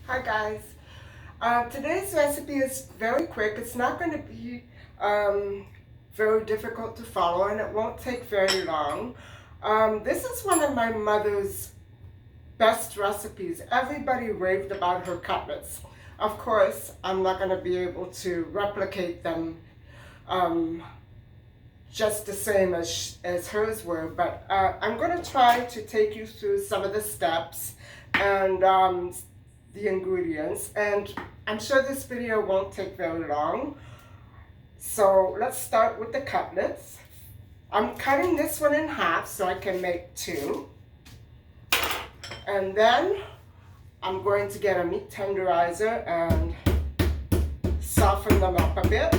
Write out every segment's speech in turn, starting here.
Hi guys. Today's recipe is very quick. It's not going to be very difficult to follow and it won't take very long. This is one of my mother's best recipes. Everybody raved about her cutlets. Of course, I'm not going to be able to replicate them just the same as hers were, but I'm going to try to take you through some of the steps and the ingredients, and I'm sure this video won't take very long. So let's start with the cutlets. I'm cutting this one in half so I can make two, and then I'm going to get a meat tenderizer and soften them up a bit,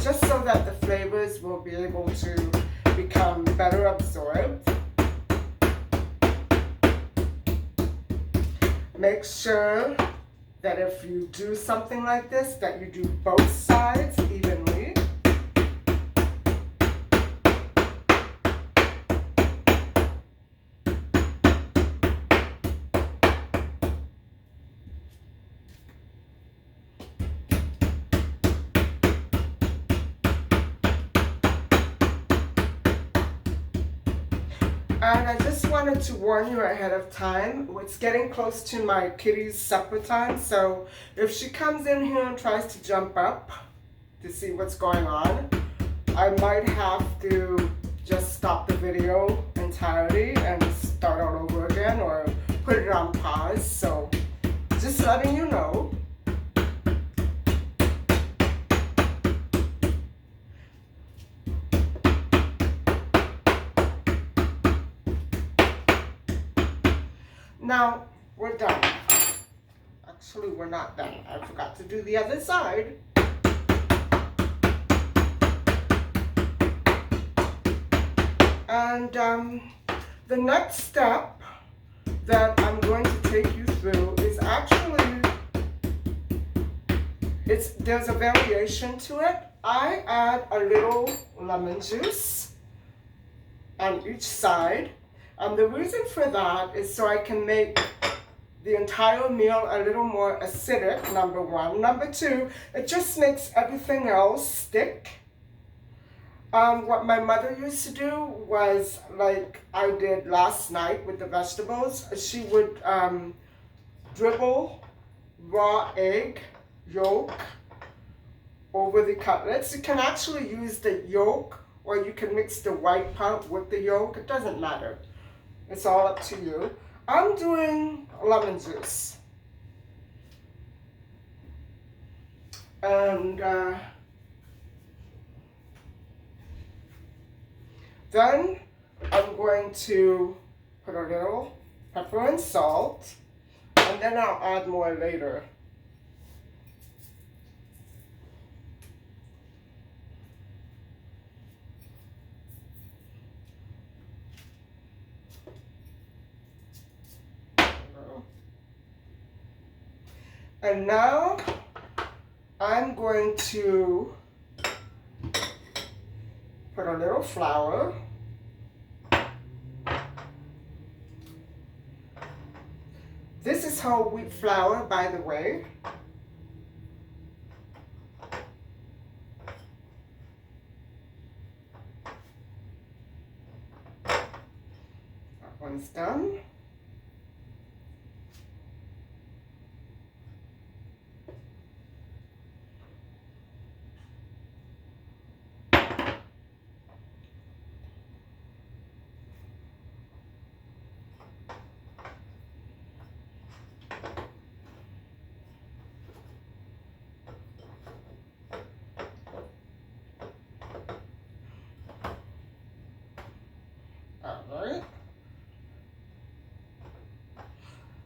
just so that the flavors will be able to become better absorbed. Make sure that if you do something like this, that you do both sides evenly. And I just wanted to warn you ahead of time, it's getting close to my kitty's supper time, so if she comes in here and tries to jump up to see what's going on, I might have to just stop the video entirely and start all over again or put it on pause, so just letting you know. Now, we're done. Actually, we're not done. I forgot to do the other side. And the next step that I'm going to take you through is actually, there's a variation to it. I add a little lemon juice on each side. The reason for that is so I can make the entire meal a little more acidic, number one. Number two, it just makes everything else stick. What my mother used to do was, like I did last night with the vegetables, she would dribble raw egg yolk over the cutlets. You can actually use the yolk, or you can mix the white part with the yolk. It doesn't matter. It's all up to you. I'm doing lemon juice. And then I'm going to put a little pepper and salt, and then I'll add more later. And now I'm going to put a little flour. This is whole wheat flour, by the way. That one's done. Alright.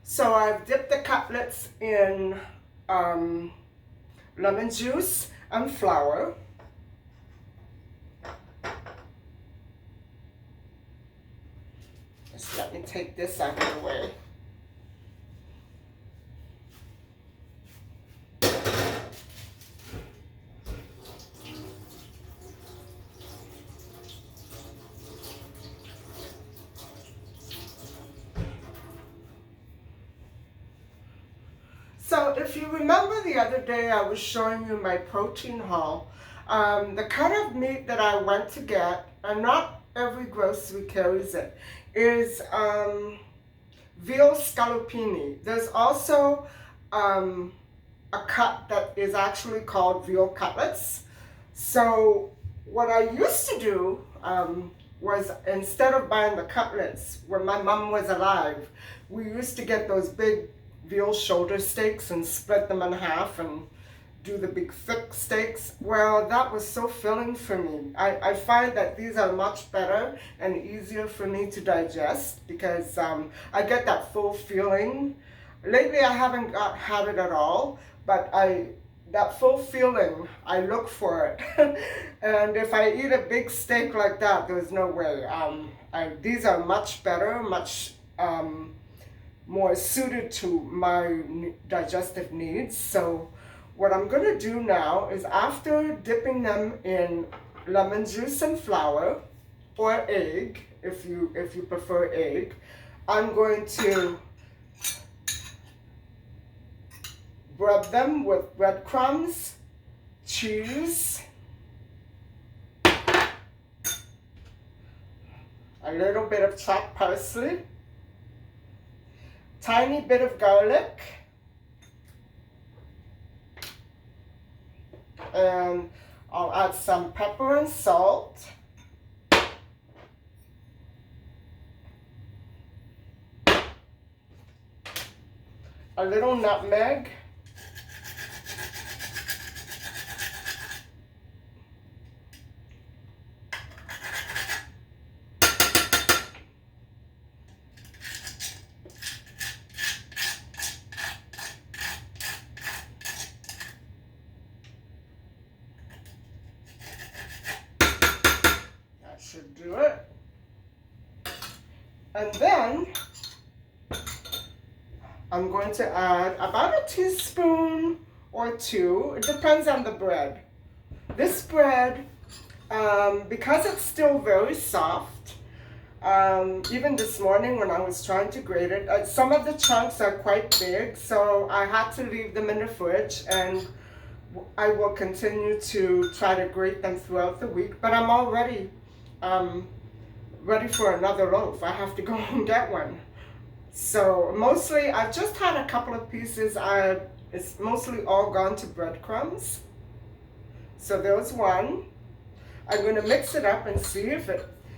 So I've dipped the cutlets in lemon juice and flour. Just let me take this out of the way. So if you remember the other day I was showing you my protein haul, the cut of meat that I went to get, and not every grocery carries it, is veal scallopini. There's also a cut that is actually called veal cutlets. So what I used to do was, instead of buying the cutlets, when my mom was alive, we used to get those big veal shoulder steaks and split them in half and do the big thick steaks. Well, that was so filling for me. I find that these are much better and easier for me to digest because I get that full feeling. Lately I haven't had it at all, but that full feeling, I look for it. And if I eat a big steak like that, there's no way. These are much better, much more suited to my digestive needs. So what I'm going to do now is, after dipping them in lemon juice and flour, or egg, if you prefer egg, I'm going to rub them with breadcrumbs, cheese, a little bit of chopped parsley, tiny bit of garlic, and I'll add some pepper and salt, a little nutmeg, should do it. And then I'm going to add about a teaspoon or two. It depends on the bread. This bread, because it's still very soft, even this morning when I was trying to grate it, some of the chunks are quite big, so I had to leave them in the fridge, and I will continue to try to grate them throughout the week. But I'm already ready for another loaf. I have to go and get one. So mostly I've just had a couple of pieces. It's mostly all gone to breadcrumbs. So there's one. I'm going to mix it up and see if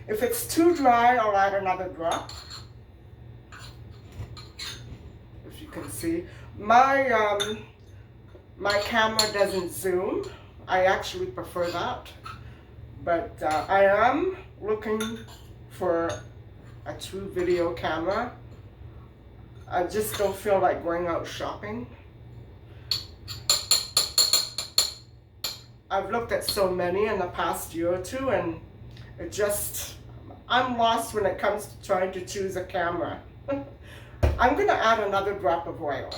it's too dry. I'll add another drop. If you can see, my camera doesn't zoom. I actually prefer that. But I am looking for a true video camera. I just don't feel like going out shopping. I've looked at so many in the past year or two, and I'm lost when it comes to trying to choose a camera. I'm going to add another drop of oil.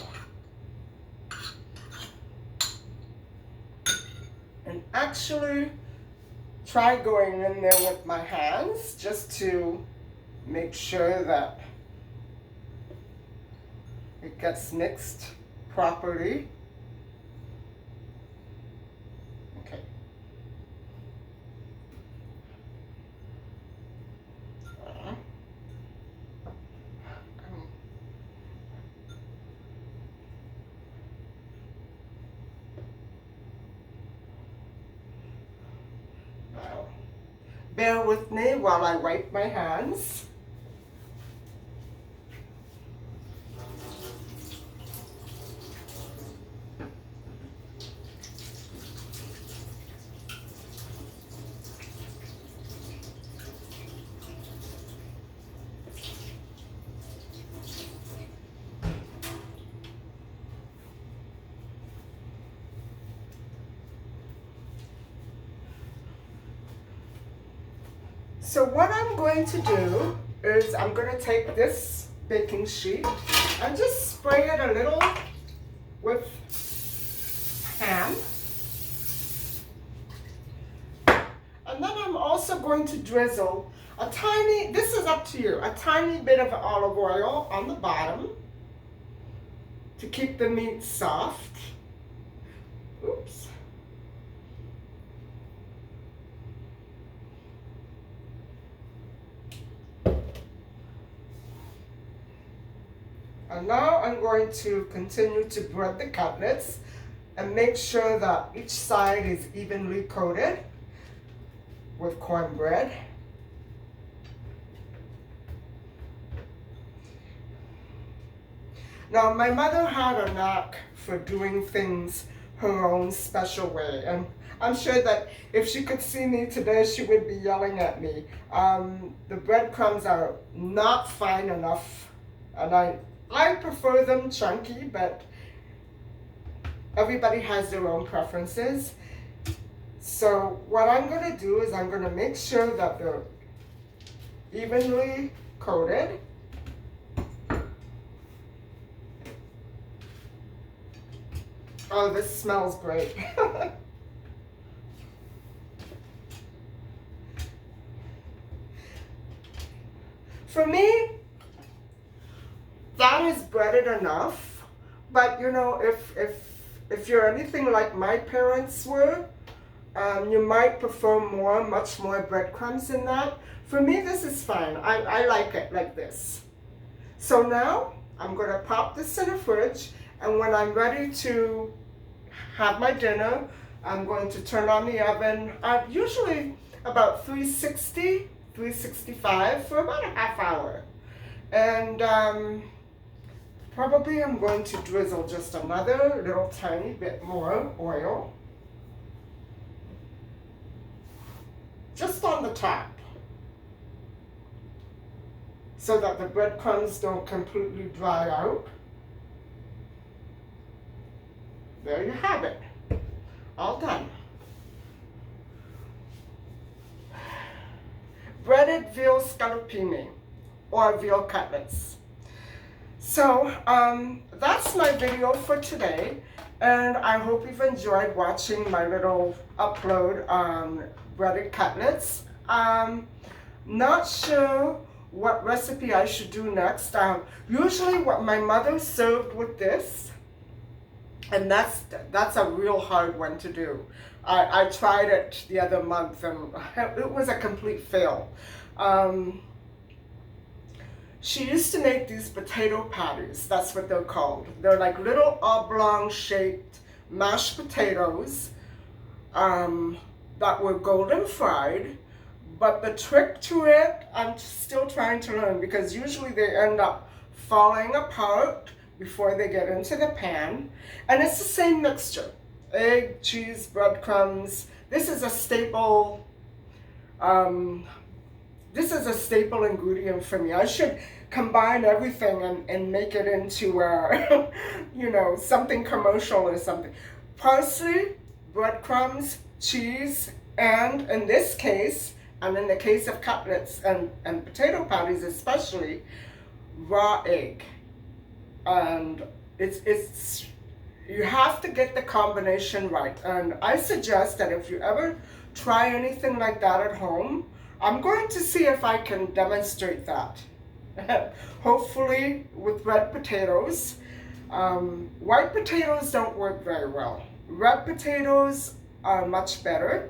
And actually try going in there with my hands just to make sure that it gets mixed properly. Okay. Bear with me while I wipe my hands. So what I'm going to do is I'm going to take this baking sheet and just spray it a little with ham. And then I'm also going to drizzle a tiny, this is up to you, a tiny bit of olive oil on the bottom. to keep the meat soft. Oops. And now I'm going to continue to bread the cutlets and make sure that each side is evenly coated with cornbread. Now, my mother had a knack for doing things her own special way, and I'm sure that if she could see me today, she would be yelling at me. The breadcrumbs are not fine enough, and I prefer them chunky, but everybody has their own preferences. So what I'm going to do is I'm going to make sure that they're evenly coated. Oh, this smells great. For me, that is breaded enough. But you know, if you're anything like my parents were, you might prefer much more breadcrumbs than that. For me, this is fine. I like it like this. So now I'm going to pop this in the fridge, and when I'm ready to have my dinner, I'm going to turn on the oven at usually about 360, 365 for about a half hour. And probably I'm going to drizzle just another little tiny bit more oil. Just on the top, so that the breadcrumbs don't completely dry out. There you have it. All done. Breaded veal scallopini, or veal cutlets. So that's my video for today, and I hope you've enjoyed watching my little upload on breaded cutlets. Not sure what recipe I should do next. Usually what my mother served with this, and that's a real hard one to do. I tried it the other month and it was a complete fail. She used to make these potato patties. That's what they're called. They're like little oblong shaped mashed potatoes that were golden fried. But the trick to it, I'm still trying to learn, because usually they end up falling apart before they get into the pan. And it's the same mixture: egg, cheese, breadcrumbs. This is a staple. This is a staple ingredient for me. I should combine everything and make it into you know, something commercial or something. Parsley, breadcrumbs, cheese, and in this case, and in the case of cutlets and potato patties especially, raw egg. And it's you have to get the combination right. And I suggest that if you ever try anything like that at home, I'm going to see if I can demonstrate that. Hopefully with red potatoes. White potatoes don't work very well. Red potatoes are much better.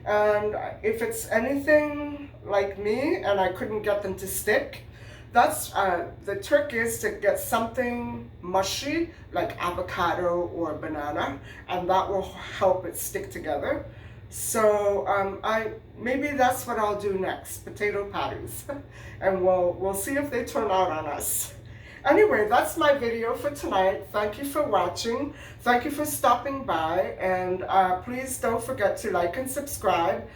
And if it's anything like me and I couldn't get them to stick, that's the trick is to get something mushy like avocado or banana, and that will help it stick together. So maybe that's what I'll do next, potato patties, and we'll see if they turn out on us. Anyway, that's my video for tonight. Thank you for watching. Thank you for stopping by, and please don't forget to like and subscribe.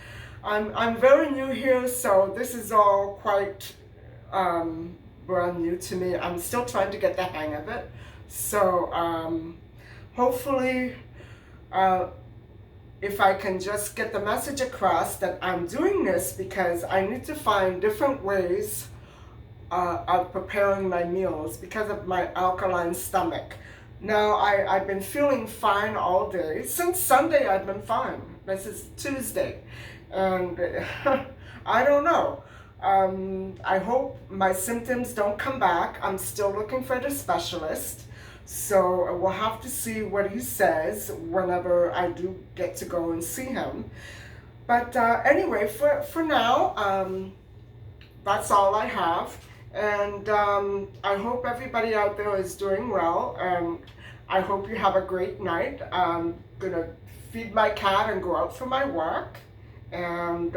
I'm very new here, so this is all quite brand new to me. I'm still trying to get the hang of it. So hopefully if I can just get the message across that I'm doing this because I need to find different ways of preparing my meals because of my alkaline stomach. Now I've been feeling fine all day. Since Sunday I've been fine. This is Tuesday, and I don't know. I hope my symptoms don't come back. I'm still looking for the specialist. So we'll have to see what he says whenever I do get to go and see him. But anyway, for now, that's all I have. And I hope everybody out there is doing well. And I hope you have a great night. I'm going to feed my cat and go out for my work. And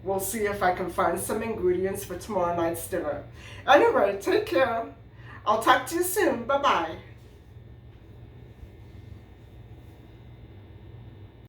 we'll see if I can find some ingredients for tomorrow night's dinner. Anyway, take care. I'll talk to you soon. Bye-bye.